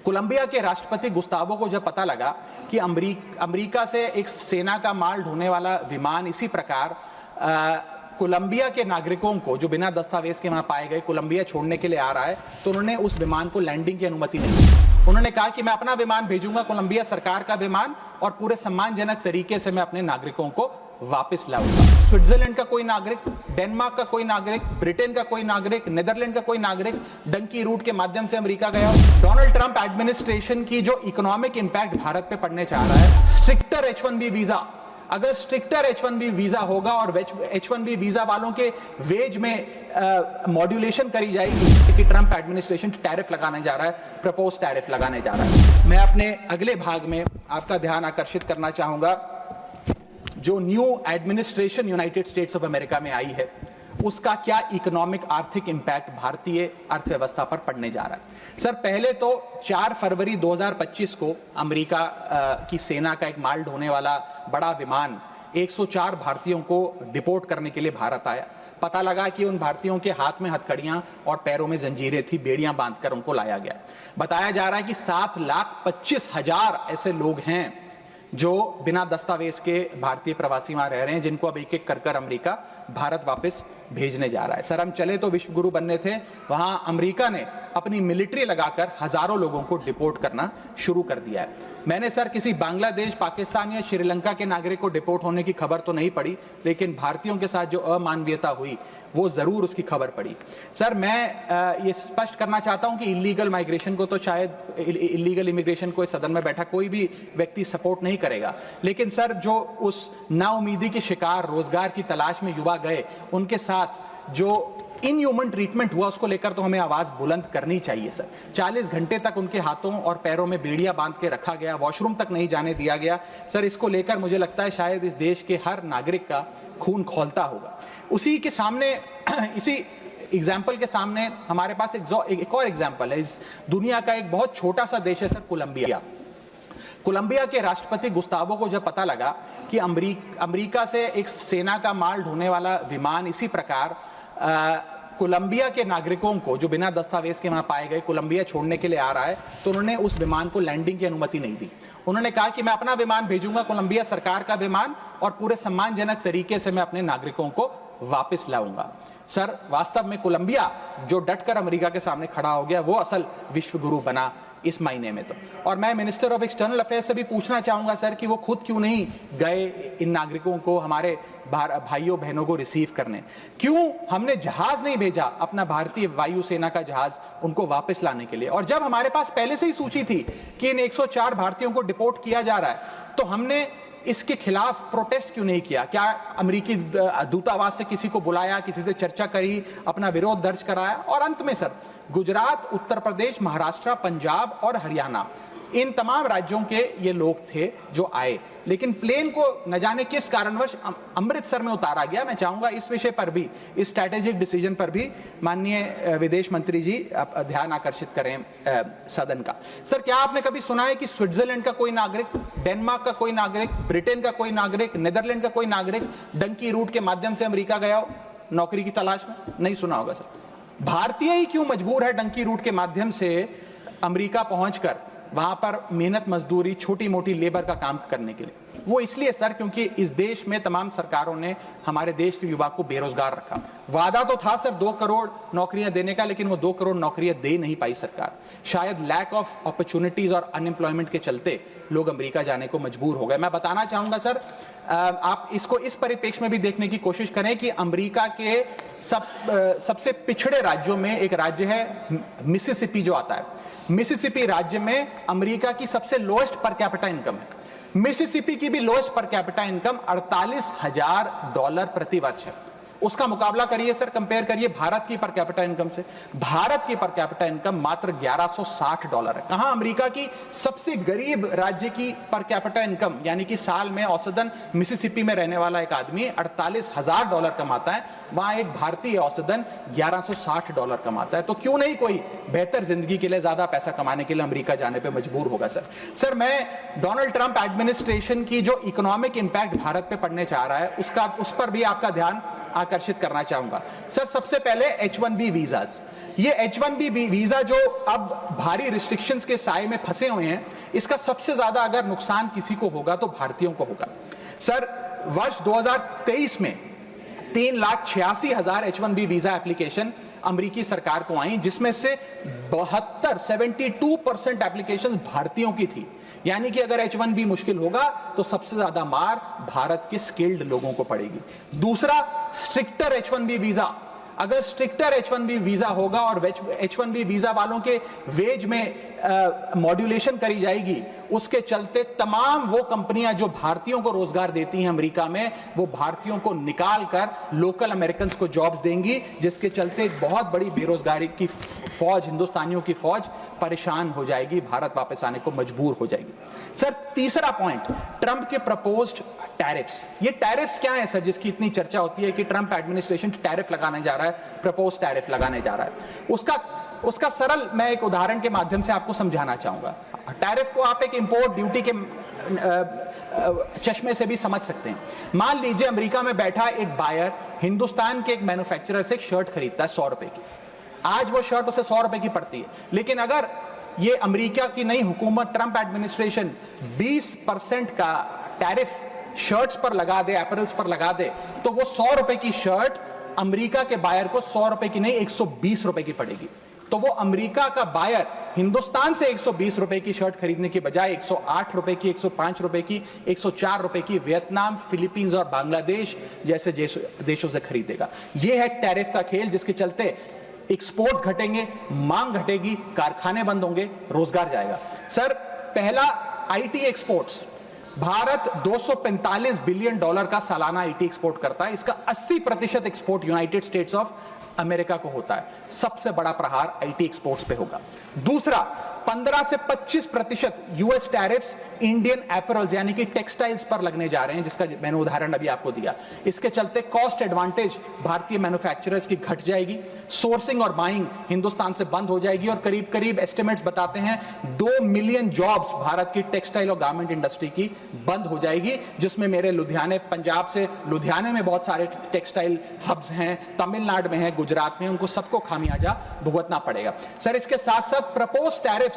Colombia के राष्ट्रपति Gustavo को जब पता लगा कि अमेरिका से एक सेना का माल ढोने वाला विमान इसी प्रकार कोलंबिया के नागरिकों को जो बिना दस्तावेज के वहां पाए गए कोलंबिया छोड़ने के लिए आ रहा है, तो उन्होंने उस विमान को लैंडिंग की अनुमति नहीं दी। उन्होंने कहा कि मैं अपना विमान भेजूंगा, कोलंबिया सरकार का विमान, और पूरे सम्मानजनक तरीके से मैं अपने नागरिकों को वापस लाऊंगा। स्विट्जरलैंड का कोई नागरिक, डेनमार्क का कोई नागरिक, ब्रिटेन का कोई नागरिक, नीदरलैंड का कोई नागरिक डंकी रूट के माध्यम से अमेरिका गया। डोनाल्ड ट्रंप एडमिनिस्ट्रेशन की जो इकोनॉमिक इंपैक्ट भारत पे पड़ने जा रहा है, स्ट्रिक्टर H1B वीजा, अगर स्ट्रिक्टर H1B वीजा होगा और H1B वीजा वालों के वेज में मॉड्यूलेशन करी जाएगी कि ट्रंप एडमिनिस्ट्रेशन टैरिफ लगाने जा रहा है, प्रपोज टैरिफ लगाने जा रहा है। मैं अपने अगले भाग में आपका ध्यान आकर्षित करना चाहूंगा, जो new administration United states of America में आई है उसका क्या इकोनॉमिक आर्थिक इंपैक्ट भारतीय अर्थव्यवस्था पर पड़ने जा रहा है। सर, पहले तो 4 फरवरी 2025 को अमेरिका की सेना का एक माल ढोने वाला बड़ा विमान 104 भारतीयों को डिपोर्ट करने के लिए भारत आया। पता लगा कि उन भारतीयों के हाथ में हथकड़ियां और पैरों में जंजीरें थी, बेड़ियां बांधकर उनको लाया गया। बताया जा रहा है कि 7,25,000 ऐसे लोग हैं जो बिना दस्तावेज के भारतीय प्रवासी वहां रह रहे हैं, जिनको अब एक एक कर अमेरिका भारत वापस भेजने जा रहा है। सर, हम चले तो विश्व गुरु बनने थे, वहां अमेरिका ने अपनी मिलिट्री लगाकर हजारों लोगों को डिपोर्ट करना शुरू कर दिया है। मैंने सर किसी बांग्लादेश, पाकिस्तान या श्रीलंका के नागरिक को डिपोर्ट होने की खबर तो नहीं पड़ी, लेकिन भारतीयों के साथ जो अमानवीयता हुई वो जरूर उसकी खबर पड़ी। सर, मैं ये स्पष्ट करना चाहता हूं कि इलीगल माइग्रेशन को तो शायद इलीगल इमिग्रेशन को इस सदन में बैठा कोई भी व्यक्ति सपोर्ट नहीं करेगा, लेकिन सर जो उस नाउमीदी के शिकार रोजगार की तलाश में युवा गए, उनके साथ जो इनह्यूमन ट्रीटमेंट हुआ उसको लेकर तो हमें आवाज बुलंद करनी चाहिए। सर, 40 घंटे तक उनके हाथों और पैरों में बेड़ियां बांध के रखा गया, वॉशरूम तक नहीं जाने दिया गया। सर, इसको लेकर मुझे लगता है शायद इस देश के हर नागरिक का खून खौलता होगा। उसी के सामने, इसी एग्जाम्पल के सामने हमारे पास एक और एग्जाम्पल है। इस दुनिया का एक बहुत छोटा सा देश है सर, कोलंबिया। कोलंबिया के राष्ट्रपति गुस्तावो को जब पता लगा कि अमेरिका से एक सेना का माल ढोने वाला विमान इसी प्रकार कोलंबिया के नागरिकों को जो बिना दस्तावेज के वहां पाए गए कोलंबिया छोड़ने के लिए आ रहा है, तो उन्होंने उस विमान को लैंडिंग की अनुमति नहीं दी। उन्होंने कहा कि मैं अपना विमान भेजूंगा, कोलंबिया सरकार का विमान, और पूरे सम्मानजनक तरीके से मैं अपने नागरिकों को वापस लाऊंगा। सर, वास्तव में कोलंबिया जो डटकर अमेरिका के सामने खड़ा हो गया, वो असल विश्व गुरु बना इस महीने में तो। और मैं मिनिस्टर ऑफ एक्सटर्नल अफेयर्स से भी पूछना चाहूंगा सर कि वो खुद क्यों नहीं गए इन नागरिकों को, हमारे भाइयों बहनों को रिसीव करने? क्यों हमने जहाज नहीं भेजा, अपना भारतीय वायुसेना का जहाज, उनको वापस लाने के लिए? और जब हमारे पास पहले से ही सूची थी कि इन 104 भारतीयों को डिपोर्ट किया जा रहा है, तो हमने इसके खिलाफ प्रोटेस्ट क्यों नहीं किया? क्या अमेरिकी दूतावास से किसी को बुलाया, किसी से चर्चा करी, अपना विरोध दर्ज कराया? और अंत में सर, गुजरात, उत्तर प्रदेश, महाराष्ट्र, पंजाब और हरियाणा, इन तमाम राज्यों के ये लोग थे जो आए, लेकिन प्लेन को न जाने किस कारणवश अमृतसर में उतारा गया। मैं चाहूंगा इस विषय पर भी, इस स्ट्रैटेजिक डिसीजन पर भी माननीय विदेश मंत्री जी ध्यान आकर्षित करें सदन का। सर, क्या आपने कभी सुना है कि स्विट्जरलैंड का कोई नागरिक, डेनमार्क का कोई नागरिक, ब्रिटेन का कोई नागरिक, नीदरलैंड का कोई नागरिक डंकी रूट के माध्यम से अमेरिका गया हो नौकरी की तलाश में? नहीं सुना होगा सर। भारतीय ही क्यों मजबूर है डंकी रूट के माध्यम से अमेरिका पहुंचकर वहां पर मेहनत मजदूरी, छोटी मोटी लेबर का काम करने के लिए? वो इसलिए सर क्योंकि इस देश में तमाम सरकारों ने हमारे देश के युवा को बेरोजगार रखा। वादा तो था सर 2 करोड़ नौकरियां देने का, लेकिन वो 2 करोड़ नौकरियां दे नहीं पाई सरकार। शायद लैक ऑफ अपॉर्चुनिटीज और अनएम्प्लॉयमेंट के चलते लोग अमेरिका जाने को मजबूर हो गए। मैं बताना चाहूंगा सर, आप इसको इस परिप्रेक्ष्य में भी देखने की कोशिश करें कि अमेरिका के सबसे पिछड़े राज्यों में एक राज्य है मिसिसिपी जो आता है। मिसिसिपी राज्य में अमेरिका की सबसे लोएस्ट पर कैपिटा इनकम है। मिसिसिपी की भी लोएस्ट पर कैपिटा इनकम $48,000 प्रति वर्ष है। उसका मुकाबला करिए सर, कंपेयर करिए भारत की पर कैपिटा इनकम से। भारत की पर कैपिटा इनकम मात्र $1160 है। कहां अमेरिका की सबसे गरीब राज्य की पर कैपिटा इनकम, यानी कि साल में औसतन मिसिसिपी में रहने वाला एक आदमी $48,000 कमाता है, वहां एक भारतीय औसतन $1160 कमाता है। तो क्यों नहीं कोई बेहतर जिंदगी के लिए, ज्यादा पैसा कमाने के लिए अमेरिका जाने पर मजबूर होगा सर? सर, मैं डोनाल्ड ट्रंप एडमिनिस्ट्रेशन की जो इकोनॉमिक इंपैक्ट भारत पे पड़ने जा रहा है उस पर भी आपका ध्यान आकर्षित करना चाहूंगा। सर, सबसे पहले H1B वीजास, ये H1B वीजा जो अब भारी रिस्ट्रिक्शंस के साए में फंसे हुए हैं, इसका सबसे ज्यादा अगर नुकसान किसी को होगा तो भारतीयों को होगा। सर, वर्ष 2023 में 3,86,000 H1B वीजा एप्लीकेशन अमेरिकी सरकार को आई, जिसमें से 72% एप्लीकेशन भारतीयों की थी। यानी कि अगर H1B मुश्किल होगा तो सबसे ज्यादा मार भारत के स्किल्ड लोगों को पड़ेगी। दूसरा, स्ट्रिक्टर H1B वीजा। अगर स्ट्रिक्टर H1B वीजा होगा और H1B वीजा वालों के वेज में मॉड्यूलेशन करी जाएगी, उसके चलते तमाम वो कंपनियां जो भारतीयों को रोजगार देती हैं अमेरिका में, वो भारतीयों को निकाल कर लोकल अमेरिकन्स को जॉब्स देंगी, जिसके चलते एक बहुत बड़ी बेरोजगारी की फौज, हिंदुस्तानियों की फौज परेशान हो जाएगी, भारत वापस आने को मजबूर हो जाएगी। सर, तीसरा पॉइंट, ट्रंप के प्रपोज्ड टैरिफ्स। ये टैरिफ्स क्या है सर, जिसकी इतनी चर्चा होती है कि ट्रंप एडमिनिस्ट्रेशन टैरिफ लगाने जा रहा है, प्रपोज टैरिफ लगाने जा रहा है। उसका सरल मैं एक उदाहरण के माध्यम से आपको समझाना चाहूंगा। टैरिफ को आप एक इंपोर्ट ड्यूटी के चश्मे से भी समझ सकते हैं। मान लीजिए अमेरिका में बैठा एक बायर हिंदुस्तान के एक मैन्युफैक्चरर से एक शर्ट खरीदता है 100 रुपए की। आज वो शर्ट उसे 100 रुपए की पड़ती है, लेकिन अगर ये अमेरिका की नई हुकूमत, ट्रंप एडमिनिस्ट्रेशन 20% का टैरिफ शर्ट्स पर लगा दे, एपरल्स पर लगा दे, तो वो 100 रुपए की शर्ट अमेरिका के बायर को 100 रुपए की नहीं 120 रुपए की पड़ेगी। तो वो अमेरिका का बायर हिंदुस्तान से 120 रुपए की शर्ट खरीदने की बजाय 108 रुपए की, 105 रुपए की, 104 रुपए की वियतनाम, फिलीपींस और बांग्लादेश जैसे देशों से खरीदेगा। यह है टैरिफ का खेल, जिसके चलते एक्सपोर्ट्स घटेंगे, मांग घटेगी, कारखाने बंद होंगे, रोजगार जाएगा। सर, पहला आईटी एक्सपोर्ट्स। भारत $245 बिलियन का सालाना आईटी एक्सपोर्ट करता है। इसका 80% export United states of America को होता है। सबसे बड़ा प्रहार आईटी एक्सपोर्ट्स पे होगा। दूसरा, 15 से 25% यूएस टैरिफ्स इंडियन एपरल्स यानी कि टेक्सटाइल्स पर लगने जा रहे हैं, जिसका मैंने उदाहरण अभी आपको दिया। इसके चलते कॉस्ट एडवांटेज भारतीय मैन्युफैक्चरर्स की घट जाएगी, सोर्सिंग और बाइंग हिंदुस्तान से बंद हो जाएगी, और करीब करीब एस्टिमेट्स बताते हैं 2 मिलियन जॉब्स भारत की टेक्सटाइल और गारमेंट इंडस्ट्री की बंद हो जाएगी, जिसमें मेरे लुधियाने, पंजाब से लुधियाने में बहुत सारे टेक्सटाइल हब्स हैं, तमिलनाडु में है, गुजरात में, उनको सबको खामियाजा भुगतना पड़ेगा। सर, इसके साथ साथ propose tariffs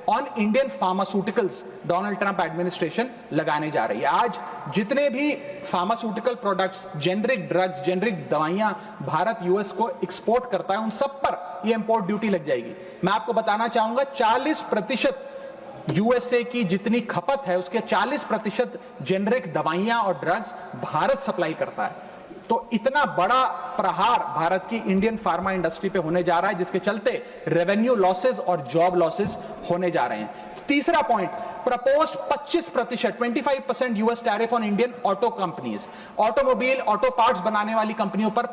on Indian pharmaceuticals Donald Trump administration लगाने जा रही है। आज जितने भी pharmaceutical products, generic drugs, generic दवाइयां भारत यूएस को एक्सपोर्ट करता है, उन सब पर यह इंपोर्ट ड्यूटी लग जाएगी। मैं आपको बताना चाहूंगा 40% यूएसए की जितनी खपत है उसके 40% जेनरिक दवाइयां और ड्रग्स भारत सप्लाई करता है। तो इतना बड़ा प्रहार भारत की इंडियन फार्मा इंडस्ट्री पे होने जा रहा है, जिसके चलते रेवेन्यू लॉसेस और जॉब लॉसेस होने जा रहे हैं। तीसरा point, proposed 25% US tariff on Indian auto companies. Automobile, auto parts बनाने वाली कंपनियों पर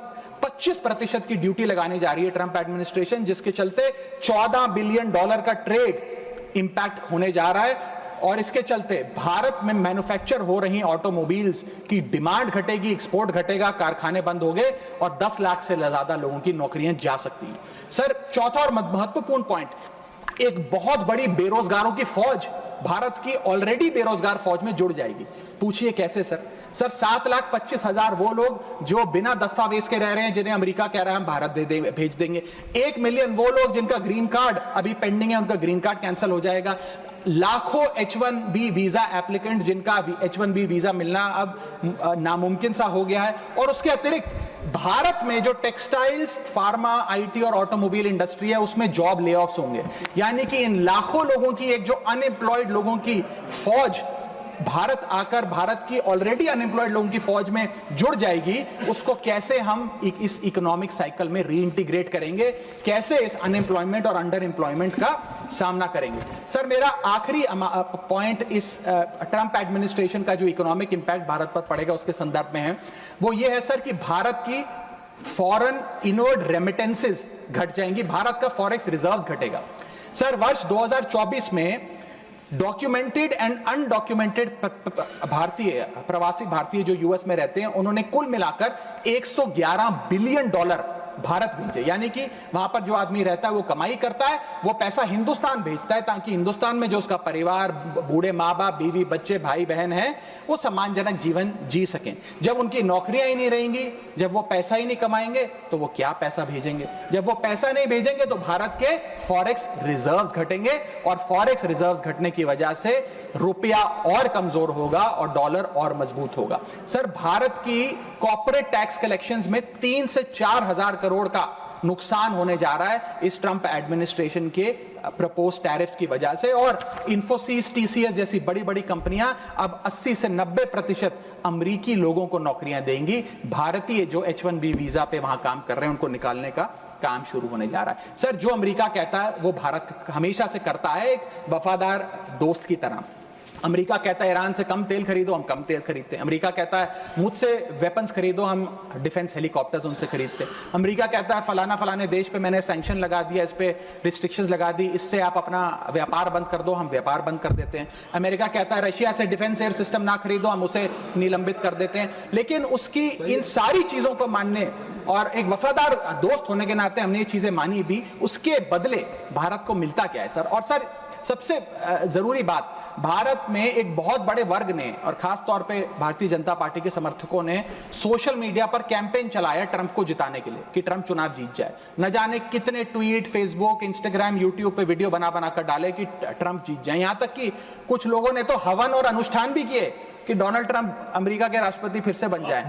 25% की ड्यूटी लगाने जा रही है ट्रंप एडमिनिस्ट्रेशन, जिसके चलते $14 बिलियन का ट्रेड इंपैक्ट होने जा रहा है। और इसके चलते भारत में मैन्युफैक्चर हो रही ऑटोमोबाइल्स की डिमांड घटेगी, एक्सपोर्ट घटेगा, कारखाने बंद हो गए और 10 लाख से ज्यादा लोगों की नौकरियां जा सकती हैं। सर, चौथा और महत्वपूर्ण पॉइंट, एक बहुत बड़ी बेरोजगारों की फौज भारत की ऑलरेडी बेरोजगार फौज में जुड़ जाएगी। पूछिए कैसे सर? सर, 7,25,000 वो लोग जो बिना दस्तावेज के रह रहे हैं, जिन्हें अमेरिका कह रहा है हम भारत भेज देंगे। 1 मिलियन वो लोग जिनका ग्रीन कार्ड अभी पेंडिंग है, उनका ग्रीन कार्ड कैंसिल हो जाएगा। लाखों H1B वीजा एप्लीकेंट जिनका H1B वीजा मिलना अब नामुमकिन सा हो गया है। और उसके अतिरिक्त भारत में जो टेक्सटाइल्स, फार्मा, आईटी और ऑटोमोबाइल इंडस्ट्री है, उसमें जॉब ले ऑफ्स होंगे। यानी कि इन लाखों लोगों की, एक जो अनएम्प्लॉयड लोगों की फौज भारत आकर भारत की ऑलरेडी अनएम्प्लॉयड लोगों की फौज में जुड़ जाएगी, उसको कैसे हम इस इकोनॉमिक साइकिल में रीइंटीग्रेट करेंगे, कैसे इस अनएम्प्लॉयमेंट और अंडर एम्प्लॉयमेंट का सामना करेंगे। सर, मेरा आखिरी पॉइंट इस ट्रंप एडमिनिस्ट्रेशन का जो इकोनॉमिक इंपैक्ट भारत पर पड़ेगा उसके संदर्भ में है, वो ये है सर कि भारत की फॉरेन इनवर्ड रेमिटेंसेस घट जाएंगी, भारत का फॉरेक्स रिजर्व्स घटेगा। सर, वर्ष 2024 में डॉक्यूमेंटेड एंड अनडॉक्यूमेंटेड प्रवासी भारतीय जो यूएस में रहते हैं, उन्होंने कुल मिलाकर $111 बिलियन भारत भेजे, यानी कि वहां पर जो आदमी रहता है वो कमाई करता है, वो पैसा हिंदुस्तान भेजता है ताकि हिंदुस्तान में जो उसका परिवार, बूढ़े माँ बाप, बीवी बच्चे, भाई बहन है, वो सम्मानजनक जीवन जी सकें। जब उनकी नौकरियां ही नहीं रहेंगी, जब वो पैसा ही नहीं कमाएंगे तो वो क्या पैसा भेजेंगे? जब वो पैसा नहीं भेजेंगे तो भारत के फॉरेक्स रिजर्व्स घटेंगे और फॉरेक्स रिजर्व्स घटने की वजह से रुपया और कमजोर होगा और डॉलर और मजबूत होगा। सर, भारत की कॉर्पोरेट टैक्स कलेक्शंस में 3 से 4 हजार करोड़ का नुकसान होने जा रहा है इस ट्रंप एडमिनिस्ट्रेशन के प्रपोज टैरिफ्स की वजह से। और इंफोसिस, टीसीएस जैसी बड़ी बड़ी कंपनियां अब 80 से 90% अमेरिकी लोगों को नौकरियां देंगी। भारतीय जो H1B वीजा पे वहां काम कर रहे हैं उनको निकालने का काम शुरू होने जा रहा है। सर, जो अमेरिका कहता है वो भारत हमेशा से करता है, एक वफादार दोस्त की तरह। अमेरिका कहता है ईरान से कम तेल खरीदो, हम कम तेल खरीदते हैं। अमेरिका कहता है मुझसे वेपन्स खरीदो, हम डिफेंस हेलीकॉप्टर्स उनसे खरीदते हैं। अमेरिका कहता है फलाना फलाने देश पे मैंने सैंक्शन लगा दिया, इस पे रिस्ट्रिक्शंस लगा दी, इससे आप अपना व्यापार बंद कर दो, हम व्यापार बंद कर देते हैं। अमेरिका कहता है रशिया से डिफेंस एयर सिस्टम ना खरीदो, हम उसे निलंबित कर देते हैं। लेकिन उसकी इन सारी चीजों को मानने और एक वफादार दोस्त होने के नाते हमने ये चीजें मानी भी, उसके बदले भारत को मिलता क्या है सर? और सर, सबसे जरूरी बात, भारत में एक बहुत बड़े वर्ग ने और खास तौर पे भारतीय जनता पार्टी के समर्थकों ने सोशल मीडिया पर कैंपेन चलाया ट्रंप को जिताने के लिए कि ट्रंप चुनाव जीत जाए। न जाने कितने ट्वीट, फेसबुक, इंस्टाग्राम, यूट्यूब पे वीडियो बना बना कर डाले कि ट्रंप जीत जाए। यहां तक कि कुछ लोगों ने तो हवन और अनुष्ठान भी किए कि डोनाल्ड ट्रंप अमेरिका के राष्ट्रपति फिर से बन जाए।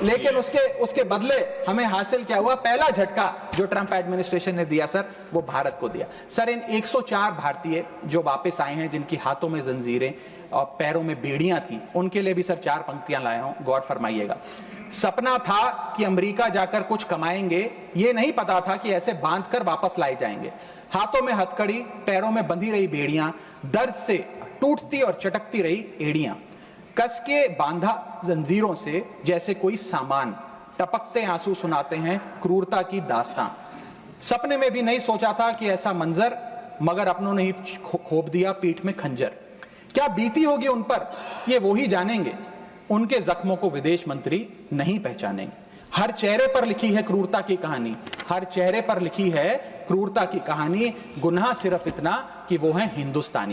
लेकिन उसके बदले हमें हासिल क्या हुआ? पहला झटका जो ट्रंप एडमिनिस्ट्रेशन ने दिया सर, वो भारत को दिया। सर, इन 104 भारतीय जो वापस आए हैं, जिनकी हाथों में जंजीरें और पैरों में बेड़ियां थी, उनके लिए भी सर 4 पंक्तियां लाया हूं, गौर फरमाइएगा। सपना था कि अमेरिका जाकर कुछ कमाएंगे, ये नहीं पता था कि ऐसे बांध कर वापस लाए जाएंगे। हाथों में हथकड़ी, पैरों में बंधी रही बेड़ियां, दर्द से टूटती और चटकती रही एड़ियां, कस के बांधा जंजीरों से जैसे कोई सामान, टपकते आंसू सुनाते हैं क्रूरता की दास्तां। सपने में भी नहीं सोचा था कि ऐसा मंजर, मगर अपनों ने ही खोप दिया पीठ में खंजर। क्या बीती होगी उन पर, ये वो ही जानेंगे, उनके जख्मों को विदेश मंत्री नहीं पहचानेंगे। हर चेहरे पर लिखी है क्रूरता की कहानी, हर चेहरे पर लिखी है क्रूरता की कहानी। गुनाह सिर्फ इतना कि वो है हिंदुस्तानी।